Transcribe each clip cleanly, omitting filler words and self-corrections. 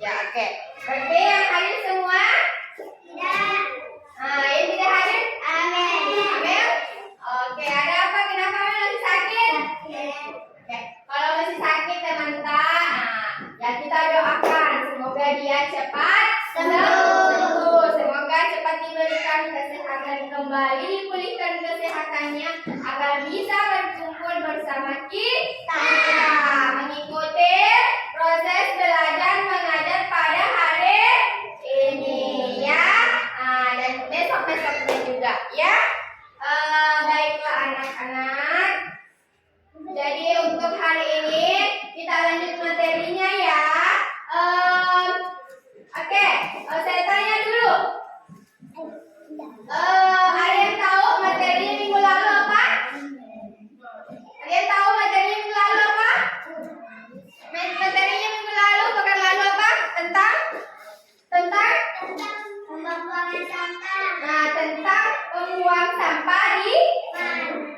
Ya, oke. Berarti yang hadir semua? Yang tidak hadir? Amel? Oke, ada apa? Kenapa Amel masih sakit? Oke, kalau masih sakit teman-teman, ya kita doakan semoga dia cepat sembuh. Semoga cepat diberikan kesehatan kembali, dipulihkan kesehatannya agar bisa berkumpul bersama kita, mengikuti proses belajar mengajar pada hari ini ya. Dan besok-besoknya juga ya. Baiklah anak-anak. Jadi untuk hari ini kita lanjut materinya ya. Oke, saya tanya dulu. Ada yang tahu materinya minggu lalu apa? Ada yang tahu materinya minggu lalu apa? Materinya minggu lalu, pekan lalu apa? Tentang tentang membuang sampah di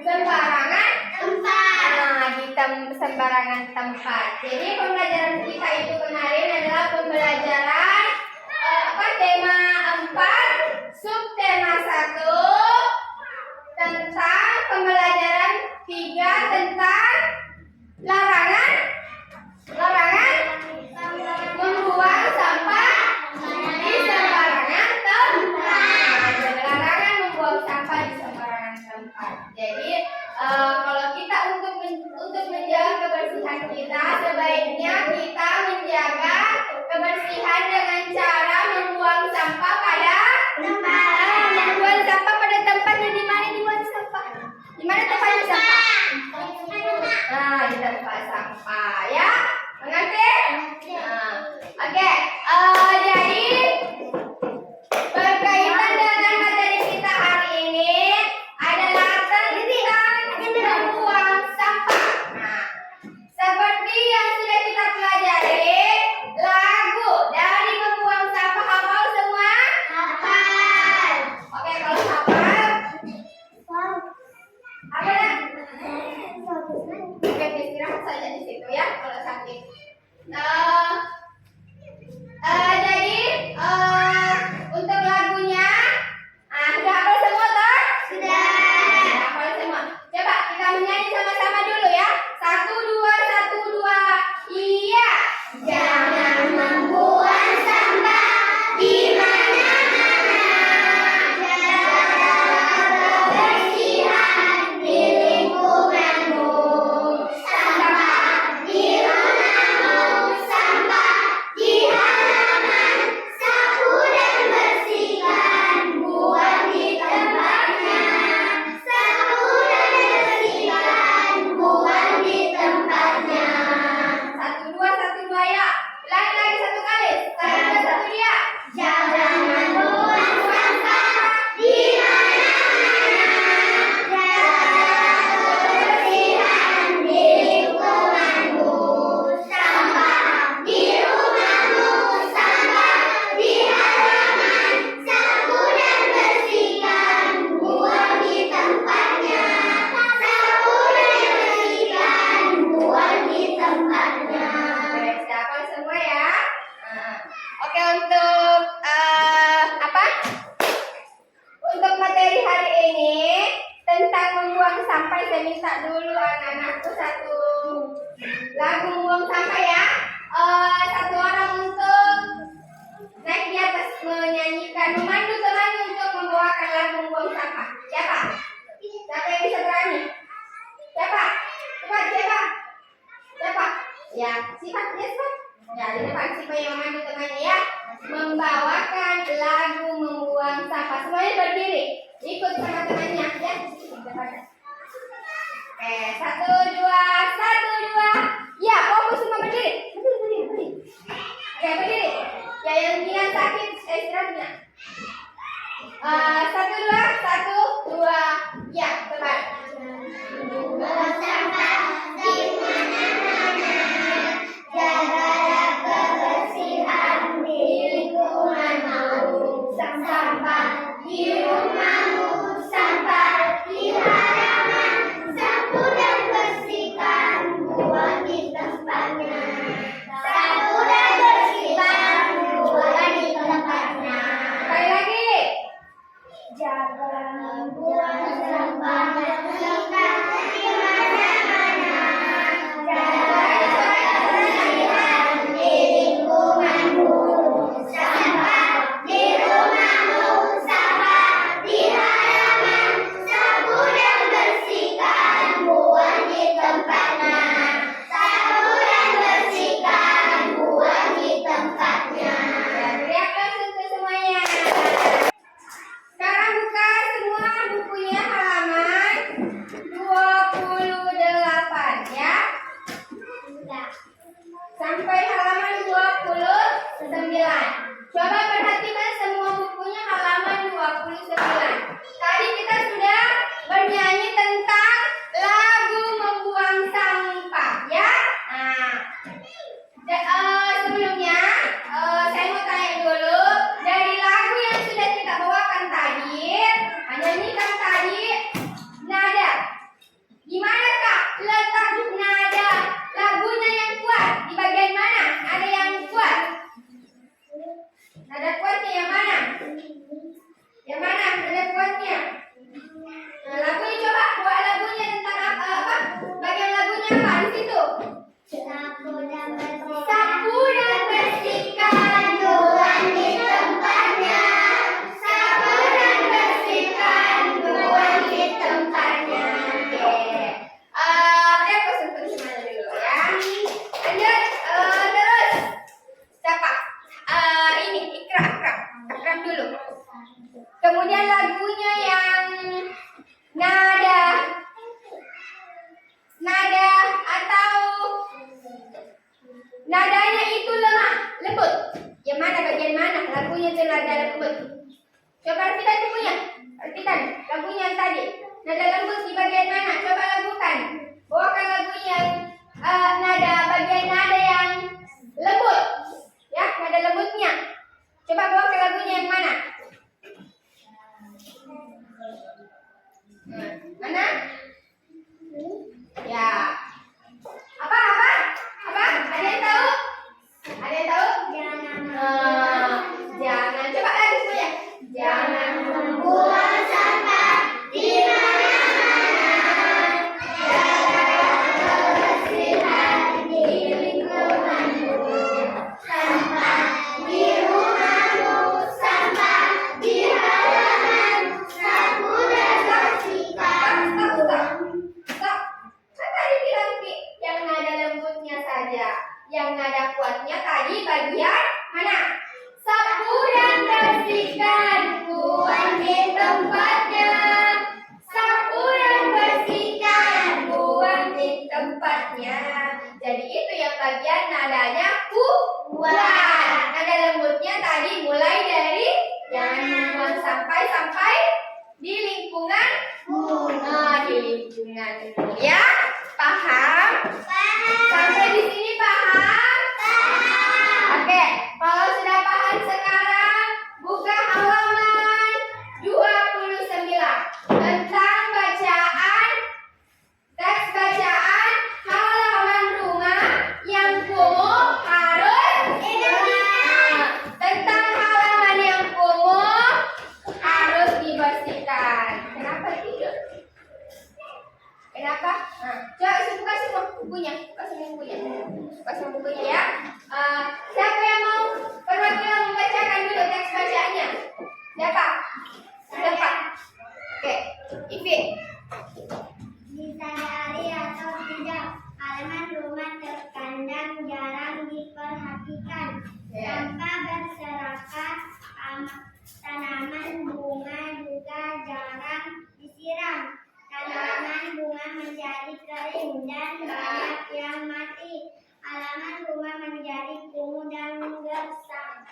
sembarangan sembarangan tempat. Jadi pembelajaran kita itu kemarin adalah pembelajaran tema 4, subtema 1 tentang pembelajaran 3 tentang larangan membuang sampah di sembarangan tempat. Larangan membuang sampah di sembarangan tempat. Jadi kalau kita untuk menjaga kebersihan kita, sebaiknya kita menjaga kebersihan dengan cara membuang sampah pada tempat. Membuang sampah pada tempatnya. Di mana dibuang sampah? Di mana tempatnya sampah? Di tempat sampah ya. Mengerti? Oke. Jadi berkaitan dengan materi kita hari ini adalah tentang membuang sampah. Seperti yang sudah kita pelajari, lagu dari membuang sampah hafal semua? Hafal. Oke, kalau hafal, apa ya? Oke, istirahat saja di situ ya kalau sakit. Jadi untuk lagunya, sudah hafal semua toh? Sudah hafal semua. Coba kita menyanyi sama-sama dulu ya. 1, 2, 1, 2. Iya. Jangan membuang sampah di mana-mana. Jaga kebersihan di lingkunganmu. Sampah di rumahmu, sampah di halaman. Sapu dan bersihkan, buang di tempatnya. Sapu dan bersihkan, buang di tempatnya. 1, 2, 1, 2 ya. Ulangi lagi 1 kali. 1, 2, 1 dia. Jangan membuang sampah di mana-mana. Jaga kebersihan di lingkunganmu. Sampah di rumahmu, sampah di halaman. Sapu dan bersihkan, buang di tempatnya. Sapu dan bersihkan, buang di tempatnya. Siapa semua ya? Oke, untuk apa? Untuk materi hari ini tentang membuang sampah, saya minta dulu anak-anakku satu lagu membuang sampah ya. Satu orang untuk naik di atas menyanyikan, memandu teman untuk membawakan lagu membuang sampah. Siapa? Siapa yang bisa berani? Siapa? Cepat, siapa? Siapa? Ya, sifat, ya sifat. Ya, di depan siapa yang memandu temannya ya. Membawakan lagu membuang sampah. Semuanya berdiri. Ikut sama temannya ya. Oke, 1, 2, 1, 2. Ya, fokus semua berdiri. Berdiri. Oke, berdiri. Ya, yang Mian sakit, istirahat Mian. 1, 2, 1, 2, ya, tepat. Buang sampah di mana-mana, jagalah kebersihan di lingkunganmu. Sampah di rumahmu, sampah di halaman, sapu dan bersihkan, buang di tempatnya. Sapu dan bersihkan, buang di tempatnya. Sekali lagi. Jaga membuang sampah di mana-mana. Jaga kebersihan di lingkunganmu. Sampah di rumahmu, sampah di halaman, sapu dan bersihkan, buang di tempatnya. Sapu dan bersihkan, buang di tempatnya. Teriakkan untuk semuanya. Sekarang buka semua bukunya halaman 28 ya. Sampai halaman 29. Coba perhatikan semua bukunya halaman 29. Tadi kita sudah bernyanyi tentang lagu membuang sampah ya. Sebelumnya saya mau tanya dulu, dari lagu yang sudah kita bawakan tadi, nyanyikan tadi nada. Di mana Kak letak nada lagunya yang kuat? Di bagian mana? Ada yang kuat? Nada kuatnya yang mana? Yang mana nada kuatnya? Nah, lagunya coba buat lagunya tentang apa? Bagian lagunya apa di situ? Sapu dan bersihkan, buang di tempatnya. Sapu dan bersihkan, buang di tempatnya. Oke, pesan semuanya dulu ya. Lanjut, terus siapa? Ini Ikram dulu. Kemudian lagunya yang nada atau nadanya itu lemah, lembut. Yang mana bagian mana? Lagunya itu nada lembut. Coba artikan bukunya. Artikan lagunya yang tadi. Nada lembut di bagian mana? Coba lakukan. Bawakan lagunya nada bagian nada yang lembut. Ya, nada lembutnya. Coba bawakan lagunya yang mana? Mana? Ya. Apa? Ada yang tahu? Ada yang tahu? Jangan. Coba lagi semuanya. Jangan Membuang sampah di mana-mana. Jaga kebersihan di lingkunganmu. Sampah di rumahmu, sampah di halaman, sapu dan bersihkan. Stop. Kan tadi bilang yang nada lembutnya saja. Yang nada kuatnya tadi bagian mana? Sapu dan bersihkan, buang di tempatnya. Sapu dan bersihkan, buang di tempatnya. Jadi itu yang bagian nadanya kuat. Nada lembutnya tadi mulai dari jangan membuang sampai di lingkungan. Nah, di lingkungan ya. Paham? Sampai di sini paham? Oke, kalau sudah paham sekarang buka halaman 29 tentang bacaan, teks bacaan halaman rumah yang kumuh harus tentang halaman yang kumuh harus dibersihkan. Kenapa tidak? Kenapa? Coba buka semua bukunya, buka semua bukunya ya. Siapa yang mau perwakilan membacakan dulu teks bacaannya? Siapa? Oke, Ivi. Disadari atau tidak, halaman rumah terkadang jarang diperhatikan. Sampah berserakan, tanaman bunga juga jarang disiram. Tanaman bunga menjadi kering dan banyak yang mati. Halaman rumah menjadi kumuh dan gersang.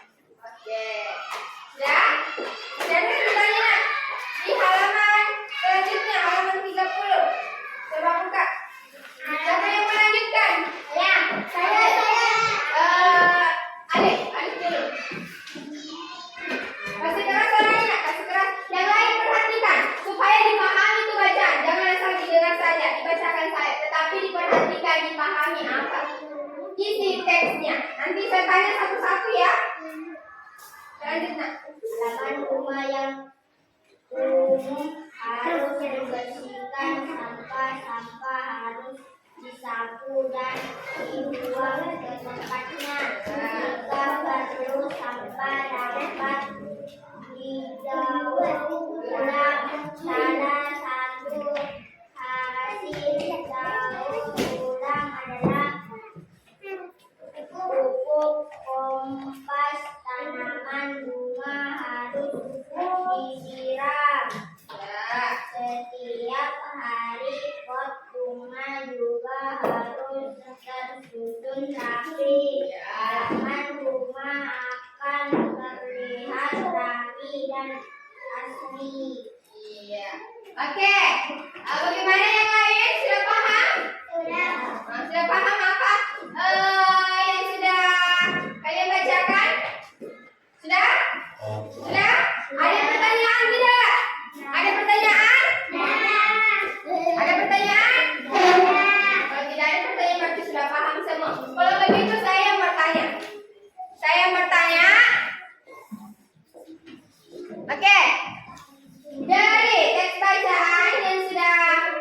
Lanjut nak. Halaman rumah yang umum harus dibersihkan, sampah-sampah harus disapu dan dibuang ke tempatnya. Jika perlu sampah dapat didaur ulang. Salah satu hasil daur ulang adalah pupuk kompas. Tanaman bunga harus disiram setiap hari. Pot bunga juga harus tersusun rapi. Halaman rumah akan terlihat rapi dan asri. Iya. Oke. Bagaimana yang lain? Sudah paham? Sudah. Sudah paham apa yang sudah kalian bacakan? Sudah? Sudah? Ada pertanyaan tidak? Ada pertanyaan? Ada pertanyaan? Kalau tidak ada pertanyaan berarti sudah paham semua. Kalau begitu saya yang bertanya. Saya yang bertanya. Oke. Dari teks bacaan yang sudah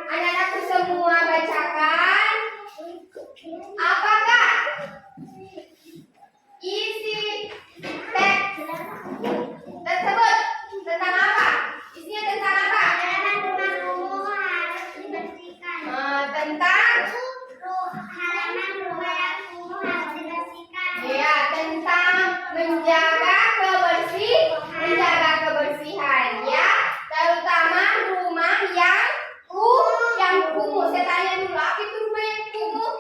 anak-anakku semua bacakan, apakah isi teks tersebut tentang apa? Isinya tentang apa? Halaman rumah umum harus dibersihkan. Tentang Halaman rumah yang umum harus dibersihkan. ya, tentang menjaga kebersihan ya, terutama rumah yang kumuh. Saya tanya dulu, apa itu rumah yang kumuh?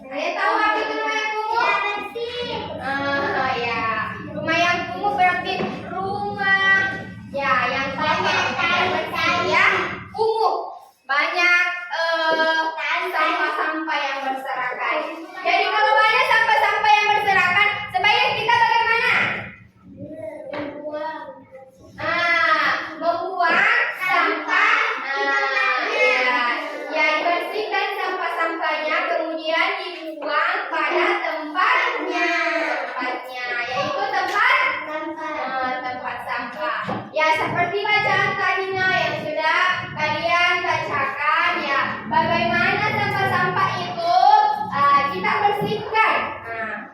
Kalian tahu apa itu rumah yang kumuh? Ya, rumah yang kumuh berarti rumah ya yang banyak ya, kumuh, banyak sampah-sampah yang berserakan. Jadi kalau banyak sampah-sampah yang berserakan, sebaiknya kita bagaimana? Membuang sampah. Ya, dibersihkan sampah-sampahnya, kemudian dibuang pada tempatnya, yaitu tempat sampah. Ya, seperti bacaan tadinya yang sudah kalian bacakan ya, bagaimana sampah-sampah itu kita bersihkan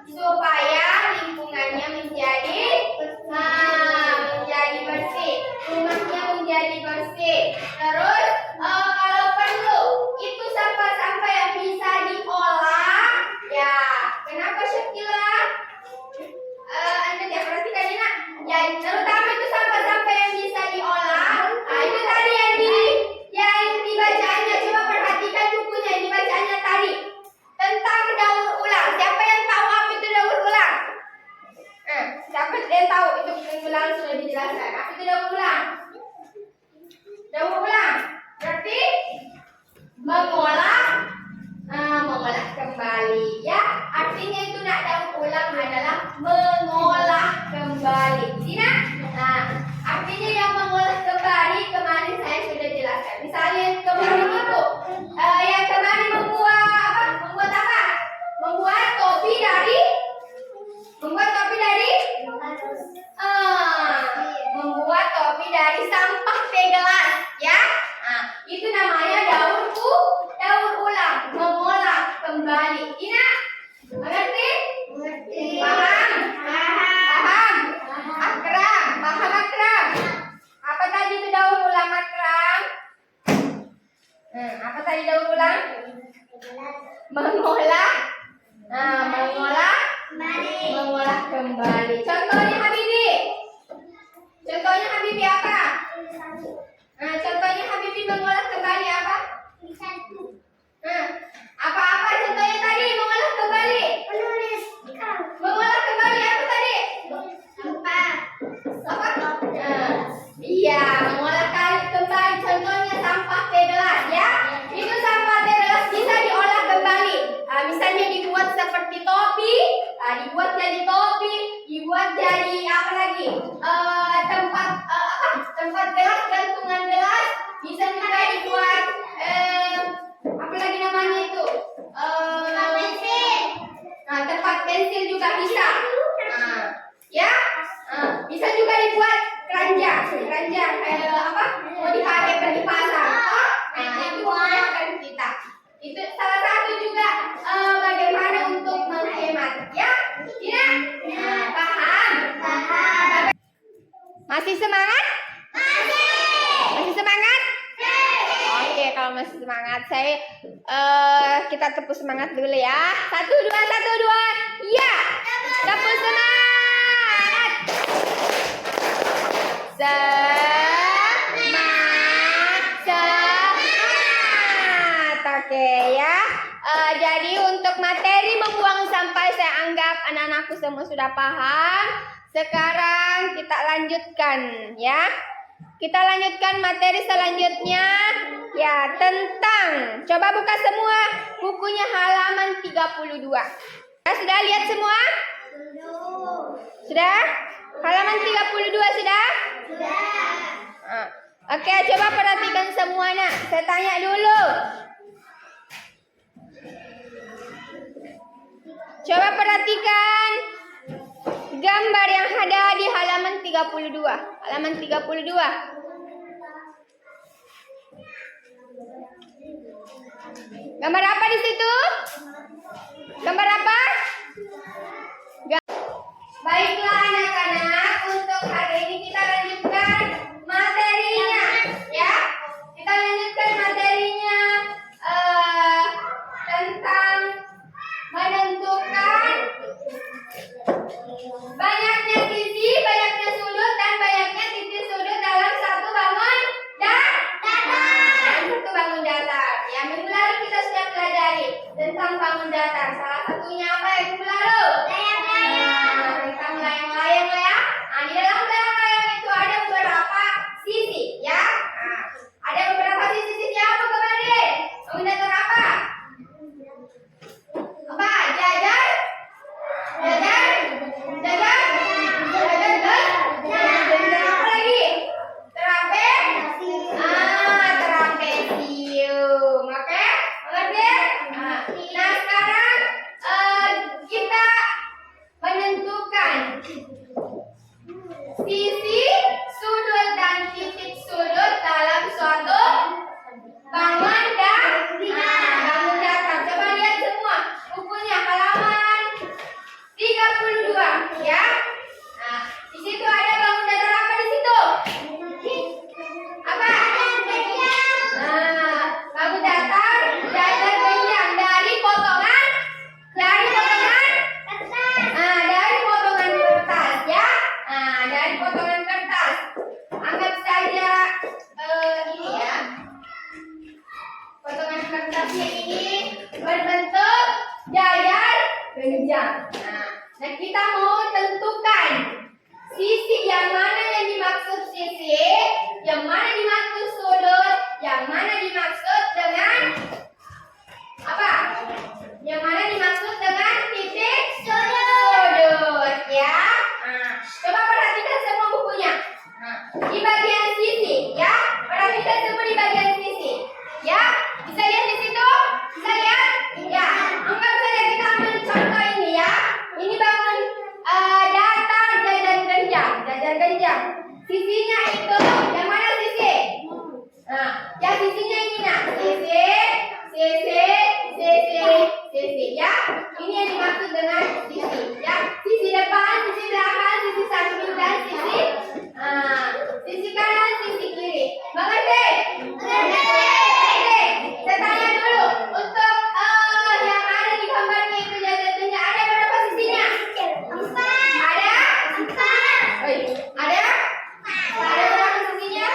supaya lingkungannya menjadi bersih, rumahnya menjadi bersih. Terus kalau perlu itu sampah-sampah yang bisa diolah ya. Kenapa Syakila? Anda ya perhatikan ini nak. Ya, terutama itu sampah-sampah yang bisa diolah. Itu tadi yang dibacaannya. Coba perhatikan bukunya yang dibacaannya tadi tentang daur ulang. Siapa yang tahu apa itu daur ulang? Siapa yang tahu itu ulang sudah dijelaskan. Apa itu daur ulang? Daur ulang berarti mengolah kembali ya. Artinya itu nak daur ulang adalah mengolah kembali. Tidak? Artinya yang mengolah kembali kemarin saya sudah jelaskan. Misalnya kemarin itu yang kemarin membuat apa? Membuat topi dari membuat topi dari sampah teh gelas ya. Itu namanya daur ulang, mengolah kembali. Ina, mengerti? Paham? Akram, paham Akram? Apa tadi itu daur ulang Akram? Apa tadi daur ulang? Mengolah kembali. Contohnya Habibi apa? Contohnya Habibi mengolah kembali apa? Apa contohnya tadi mengolah kembali? Mengolah kembali apa tadi? Apa? Iya, mengolah kembali. Contohnya sampah teh gelas ya. Itu sampah teh gelas bisa diolah kembali. Misalnya dibuat seperti topi, dibuat jadi apa lagi? Tempat gelas, gantungan gelas, bisa juga dibuat apa lagi namanya itu? Tempat pensil juga bisa. Ya, Masih semangat? Masih semangat? Oke, kalau masih semangat, kita tepuk semangat dulu ya. 1, 2, 1, 2. Iya. Tepuk semangat. Semangat. Oke ya. Jadi untuk materi membuang sampah saya anggap anak-anakku semua sudah paham. Sekarang kita lanjutkan ya. Kita lanjutkan materi selanjutnya ya tentang, coba buka semua bukunya halaman 32. Sudah lihat semua? Sudah? Halaman 32 sudah? Oke, coba perhatikan semuanya. Saya tanya dulu. Coba perhatikan gambar yang ada di halaman 32. Halaman 32. Gambar apa di situ? Gambar apa? Baiklah anak-anak, untuk hari ini kita lanjutkan materinya ya. Kita lanjutkan materinya tentang menentukan banyaknya sisi, banyaknya sudut, dan banyaknya titik sudut dalam satu bangun datar. Ya, minggu lalu kita sudah pelajari tentang bangun datar. Salah satunya apa ya minggu lalu? Tentang layang-layang ya. Nah, di dalam layang-layang itu ada beberapa sisi ya. Ada beberapa sisi apa kemarin? Bangun datar apa? Apa? Jajar? Apa lagi? Trapesium. Oke? Mengerti? Nah, sekarang kita menentukan sisi, sudut, dan titik sudut dalam suatu bangun datar. Coba lihat semua bukunya halaman 32 ya. Nah, di situ ada bangun datar apa di situ? Apa? Bangun datar jajar genjang dari potongan kertas ya. Dari potongan kertas. Anggap saja ini ya. Potongan kertasnya ini berbentuk jajar genjang. Nah, kita mau tentukan sisi yang mana yang dimaksud sisi, yang mana dimaksud sudut, yang mana dimaksud dengan apa? Yang mana dimaksud dengan titik sudut ya. Coba perhatikan semua bukunya. Di bagian sisi ya, perhatikan semua di bagian sisi ya. Bisa lihat di situ? Bisa lihat? Ya, anggap saja kita ambil contoh ini ya. Ini bangun datar jajar genjang. Sisinya itu yang mana sisi? Nah, yang sisinya ini nah. Sisi ya. Ini yang dimaksud dengan sisi ya. Sisi depan, sisi belakang, sisi samping dan sisi kanan, sisi kiri. Mengerti? Saya tanya dulu, untuk yang ada di gambarnya itu jajar genjang ada berapa sisinya? 4. Ada? 4. Ada? Ada berapa sisinya?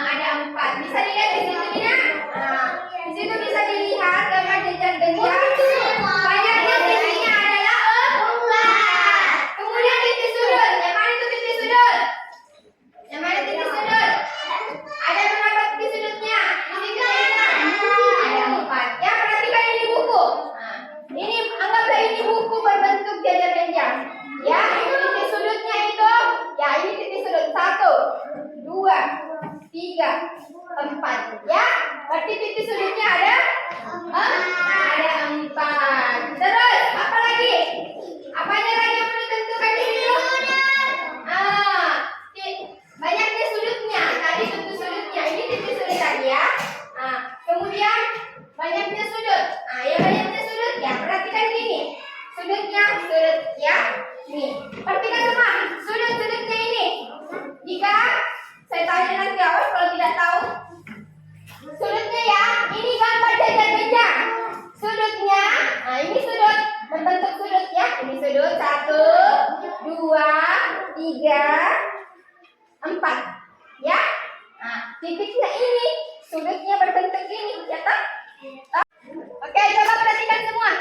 Ada 4. Bisa dilihat di situ tidak? Di situ bisa dilihat gambar jajar genjang. Banyaknya sisinya adalah 4. Kemudian titik sudut. Yang mana itu titik sudut? Yang mana titik sudut? Ada berapa titik sudutnya? Di situ ada 4. Ya, perhatikan ini buku. Ini anggaplah ini buku berbentuk jajar genjang. Ya, titik sudutnya itu, ya ini titik sudut 1, 2, 3, 4. Ya, berarti titik sudutnya ada 4. Terus apa lagi? Apanya lagi yang perlu ditentukan di situ? Banyaknya sudutnya. Tadi titik sudutnya. Ini titik sudut tadi ya. Kemudian banyaknya sudut. Ya banyaknya sudut ya. Perhatikan gini. Sudutnya sudut ya. Nih. Perhatikan semua. sudut-sudutnya ini. Jika saya tanya nanti awas kalau tidak tahu. Sudutnya ya, ini gambar jajar bejang. Sudutnya, nah ini sudut berbentuk sudut ya. Ini sudut 1, 2, 3, 4. Ya. Nah, titiknya ini, sudutnya berbentuk ini, ya tak? Oke, coba perhatikan semua.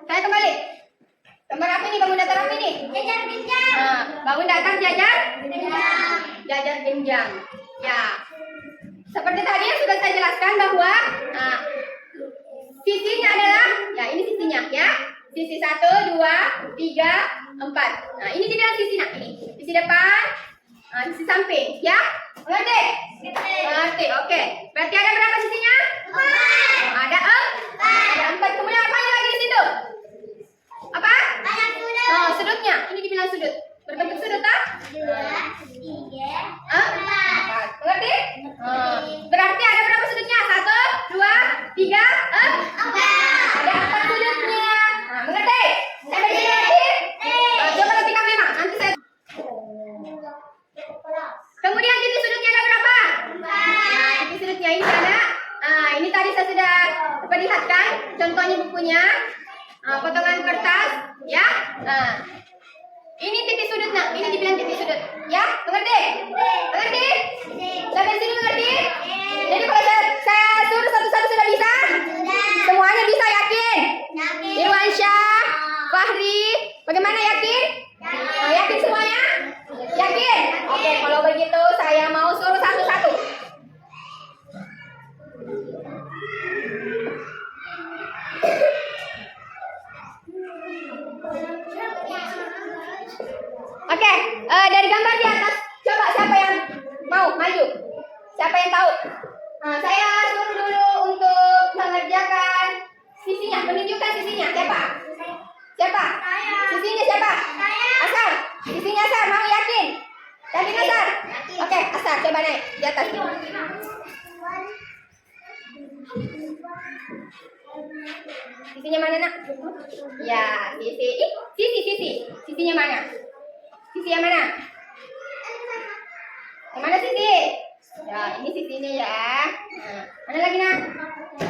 Saya kembali. Gambar apa ini? Bangun datar apa ini? Jajar bejang. Nah, bangun datar jajar? Bejang. Jajar jenjang. Ya. Seperti tadi yang sudah saya jelaskan bahwa sisinya adalah, ya ini sisinya ya. Sisi 1, 2, 3, 4. Nah, ini dibilang sisi ini. Sisi depan, sisi samping, ya. Mengerti? Mengerti. Oke. Berarti ada berapa sisinya? 4. Ada 4. Kemudian apa lagi di situ? Apa? Banyak sudut. Oh, sudutnya. Ini dibilang sudut. Berbentuk sudut, tak? 2, 3, 4. Mengerti? Berarti ada berapa sudutnya? 1, 2, 3, 4. Ada 4 sudutnya. Mengerti? Sampai sini mengerti? Coba ketikkan memang. Nanti saya. Kemudian titik sudutnya ada berapa? 4. Nah, titik sudutnya ini ada. Ini tadi saya sudah perlihatkan contohnya bukunya. Potongan kertas, ya. Ini titik sudutnya. Ini dibilang titik sudut, ya. Mengerti? Mengerti? Sampai sini mengerti? Jadi kalau saya suruh satu-satu sudah bisa? Semuanya bisa, yakin? Irwansyah, Fahri, bagaimana yakin? Yakin semuanya? Yakin? Oke, kalau begitu saya mau suruh satu-satu. Oke, dari gambar di atas, coba siapa yang mau maju? Siapa yang tahu? Saya suruh dulu untuk mengerjakan sisinya, menunjukkan sisinya. Siapa? Siapa? Sisinya siapa? Asar. Sisinya Asar, mau yakin? Yakin Asar? Oke, Asar coba naik di atas. Sisinya mana, Nak? Ya, sisi. Sisinya mana? Sisi yang mana? Yang mana sisi? Ya, ini sisinya ya. Mana lagi, Nak?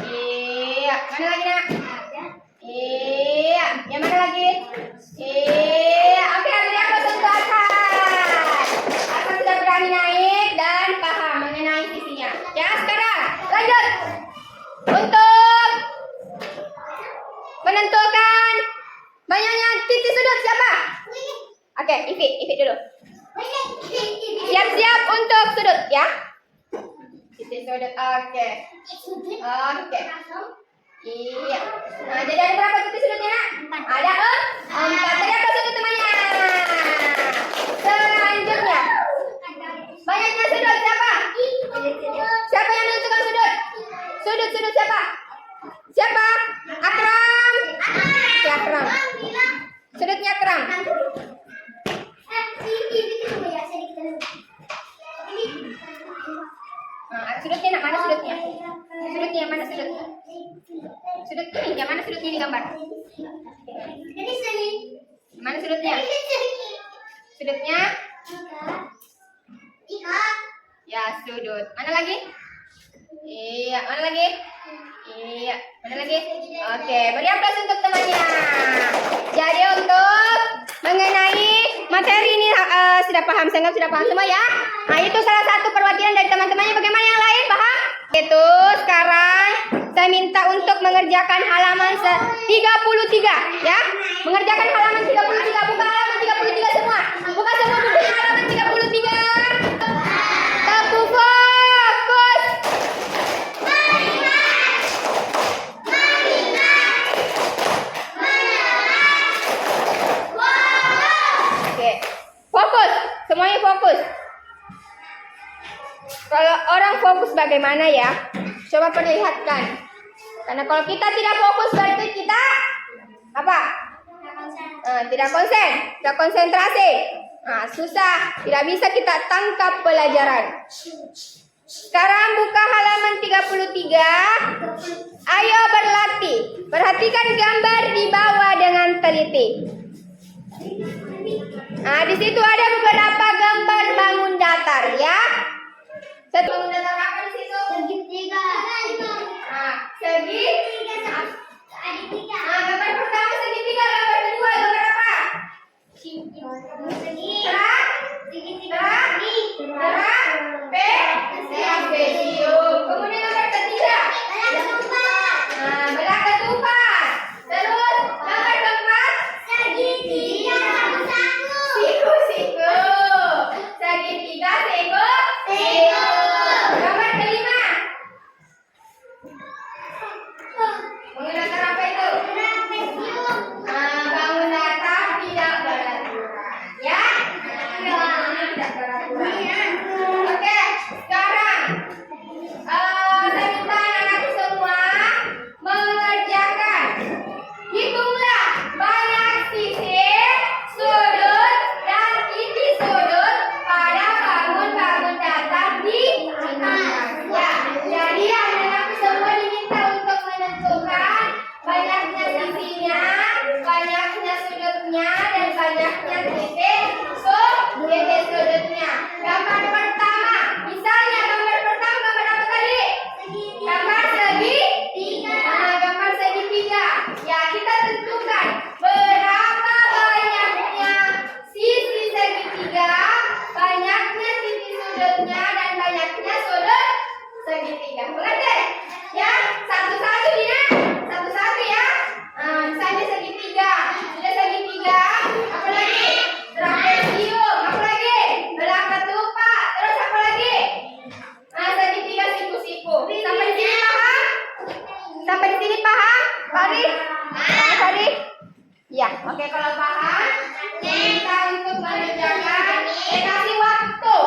Iya, mana lagi, Nak? Iya, yang mana lagi? Iya, oke, beri aplaus untuk Asar. Asar sudah berani naik dan paham mengenai sisinya. Ya, sekarang lanjut untuk menentukan banyaknya titik sudut siapa? Oke, Ivi dulu. Siap-siap untuk sudut ya. Titik sudut, oke. Oke. Iya. Nah, jadi ada berapa titik sudutnya, Nak? Ada 4. Tadi apa sudut temannya? Selanjutnya, banyaknya sudut siapa? Siapa yang menentukan sudut? Sudut siapa? Siapa? Akram. Si Akram. Sudutnya Akram. Sudutnya, Nak, mana sudutnya? Sudutnya yang mana sudutnya? Sudut ini, yang mana sudutnya di gambar? Mana sudutnya? Sudutnya? Ya, sudut. Mana lagi? Iya, mana lagi? Iya, mana lagi? Oke, beri aplaus untuk temannya. Jadi untuk mengenai materi ini sudah paham, saya anggap sudah paham semua ya. Nah, itu salah satu perwakilan dari teman-temannya. Bagaimana yang lain paham? Itu sekarang saya minta untuk mengerjakan halaman 33 ya. Mengerjakan halaman 33, buka halaman 33 semua. Buka semua bukunya halaman 33. Tepu fokus. Oke. Fokus, semuanya fokus. Kalau orang fokus bagaimana ya? Coba perlihatkan. Karena kalau kita tidak fokus berarti kita apa? Tidak konsentrasi. Nah, susah, tidak bisa kita tangkap pelajaran. Sekarang buka halaman 33. Ayo berlatih. Perhatikan gambar di bawah dengan teliti. Nah, di situ ada beberapa gambar bangun datar ya. Bangun datar apa di situ? Segitiga. Nah, segitiga. Segitiga. Nah, gambar pertama segitiga, gambar kedua gambar apa? Segitiga. Trapesium. Kemudian gambar ketiga. Nah, belah ketupat. Terus gambar keempat. Segitiga. Siku-siku. Segitiga, siku. Gambar kelima. Menggunakan apa itu? Bangun datar tidak beraturan. Ya? Tidak beraturan. Oke, sekarang saya minta anak-anak semua mengerjakan. Hitunglah banyak sisi, sudut, dan inti sudut pada bangun-bangun datar di atas. Ya, jadi anak-anak semua diminta untuk menentukan banyaknya sisinya, banyaknya sudutnya, dan banyaknya titik sudutnya. Gambar pertama, misalnya gambar pertama gambar apa tadi? Gambar segitiga. Nah, gambar segitiga. Ya, kita tentukan berapa banyaknya sisi segitiga, banyaknya sisi sudutnya, dan banyaknya sudut segitiga. Mengerti? Ya, satu-satu Dina. Satu-satu ya. Nah, misalnya segitiga. Sudah segitiga. Apa lagi? Trapesium. Apa lagi? Belah ketupat. Terus apa lagi? Nah, segitiga siku-siku. Sampai di sini paham? Sampai di sini paham? Fari? Fari? Ya, oke kalau paham. Kita untuk mengerjakan. Saya kasih waktu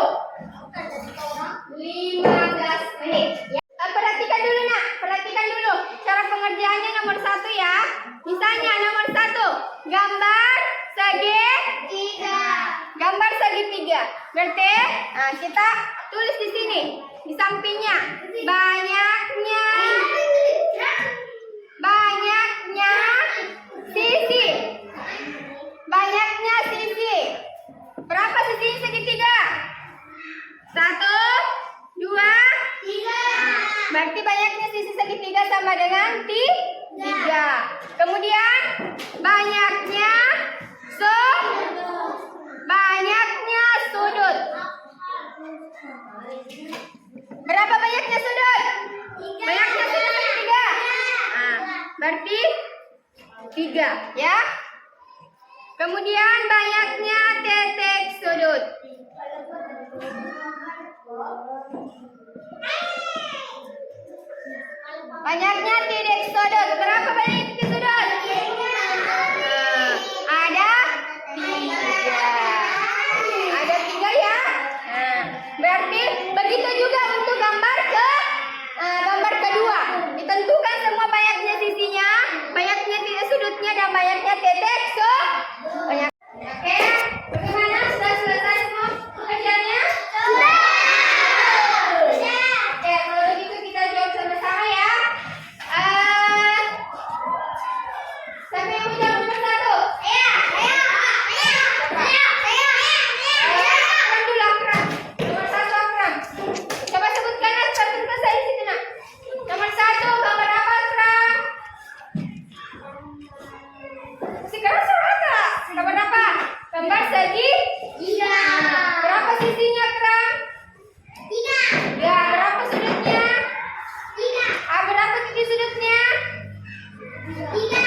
15 menit. Ya. Perhatikan dulu nak, perhatikan dulu cara pengerjaannya nomor 1 ya. Misalnya nomor 1, gambar segitiga. Gambar segitiga. Berarti, nah kita tulis di sini, di sampingnya banyaknya sisi. Banyaknya sisi. Berapa sisi segitiga? 1, 2, 3. Berarti banyaknya sisi segitiga sama dengan 3. Kemudian banyaknya sudut. Berapa banyaknya sudut? Banyaknya sudut segitiga. Nah, berarti 3 ya. Kemudian banyaknya titik sudut. Banyaknya titik sudut. Berapa banyak titik sudut? Ada 3. Ada 3 ya. Nah, berarti begitu juga untuk gambar kedua. Ditentukan semua banyaknya sisinya, banyaknya titik sudutnya, dan banyaknya titik banyak. Oke, bagaimana? Sudah selesai semua pekerjaannya? Sudah. Oke, kalau begitu kita jawab sama-sama ya. Siapa yang mau jawab nomor 1? Akram dulu, Akram. Nomor 1 Akram. Coba sebutkan tertentu saya di situ nak. Nomor 1 gambar apa Akram? Sekarang serata. Gambar apa? Gambar segitiga. Berapa sisinya Akram? 3. Berapa sudutnya? 3. Berapa titik sudutnya? 3.